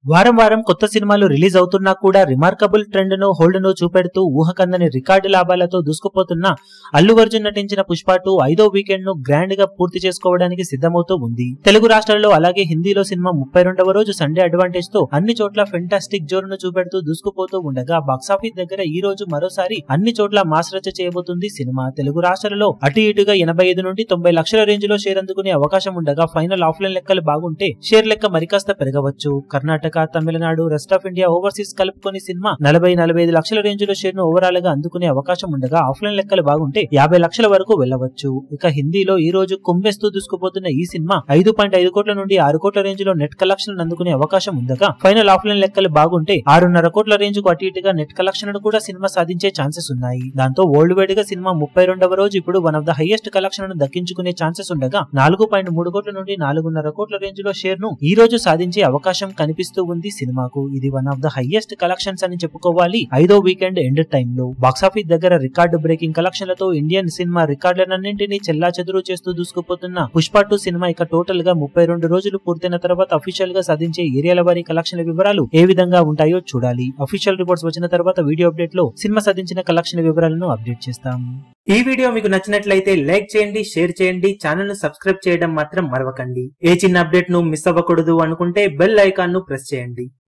వారం వారం కొత్త సినిమాలు రిలీజ్ అవుతున్నా కూడా రిమార్కబుల్ ట్రెండ్ ను హోల్డ్ ను చూపెడుతూ ఊహకందని రికార్డు లాభాలతో దూసుకుపోతున్న అల్లు అర్జున్ నటించిన పుష్ప 2 ఐదో వీకెండ్ ను గ్రాండ్ గా పూర్తి చేసుకోవడానికి సిద్ధమవుతూ ఉంది. తెలుగు రాష్ట్రాల్లో అలాగే హిందీలో సినిమా 32వ రోజు సండే అడ్వాంటేజ్ తో అన్ని చోట్ల ఫెంటాస్టిక్ జోర్ ను చూపెడుతూ దూసుకుపోతూ ఉండగా బాక్సాఫీస్ దగ్గర ఈ రోజు మరోసారి అన్ని చోట్ల మాస్ రచ్చ చేయబోతుంది సినిమా. తెలుగు రాష్ట్రాలలో అటు ఇటుగా 85 నుండి 90 లక్షల రేంజ్ లో షేర్ అందుకునే అవకాశం ఉండగా ఫైనల్ ఆఫ్లైన్ లెక్కలు బాగుంటే షేర్ లెక్క మరికాస్త పెరగవచ్చు. Karnataka, Tamil Nadu, rest of India, overseas కలుపుకొని సినిమా 40-45 లక్షల రేంజ్ లో షేర్ ను ఓవరాల్ గా అందుకునే అవకాశం ఉండగా ఆఫ్లైన్ లెక్కలు బాగుంటే 50 లక్షల వరకు వెళ్లవచ్చు. ఇక హిందీలో ఈ రోజు కుంభేస్తూ దూసుకుపోతున్న ఈ సినిమా 5.5 కోట్ల నుండి 6 కోట్ల రేంజ్ లో నెట్ కలెక్షన్ అందుకునే అవకాశం ఉండగా ఫైనల్ ఆఫ్లైన్ లెక్కలు బాగుంటే 6.5 కోట్ల రేంజ్ కు అటు ఇటుగా నెట్ కలెక్షన్ కూడా సినిమా సాధించే ఛాన్సెస్ ఉన్నాయి. దాంతో వరల్డ్ వైడ్ గా సినిమా 32వ రోజు ఇప్పుడు one of the highest collection ను దక్కించుకునే ఛాన్సెస్ ఉండగా 4.3 కోట్ల నుండి 4.5 కోట్ల రేంజ్ లో షేర్ ను ఈ రోజు సాధించే అవకాశం కనిపిస్తూ ఉంది సినిమాకు. ఇది one of the highest collections అని చెప్పుకోవాలి. ఐదో వీకెండ్ ఎండ్ టైమ్ లో బాక్సాఫీస్ దగ్గర రికార్డు బ్రేకింగ్ కలెక్షన్లతో ఇండియన్ సినిమా రికార్డులన్నింటినీ చెల్లాచెదురు చేస్తూ దూసుకుపోతున్న పుష్ప 2 సినిమా ఇక టోటల్ గా 32 రోజులు పూర్తయిన తర్వాత అఫీషియల్ గా సాధించే ఏరియాల వారీ కలెక్షన్ వివరాలు ఏ విధంగా ఉంటాయో చూడాలి. అఫీషియల్ రిపోర్ట్స్ వచ్చిన తర్వాత వీడియో అప్డేట్ లో సినిమా సాధించిన కలెక్షన్ వివరాలను అప్డేట్ చేస్తాం. ఈ వీడియో మీకు నచ్చినట్లయితే లైక్ చేయండి, షేర్ చేయండి, ఛానల్ ను సబ్స్క్రైబ్ చేయడం మాత్రం మరవకండి. ఏ చిన్న అప్డేట్ ను మిస్ అవ్వకూడదు అనుకుంటే బెల్ ఐకాన్ ను ప్రెస్ చేయండి.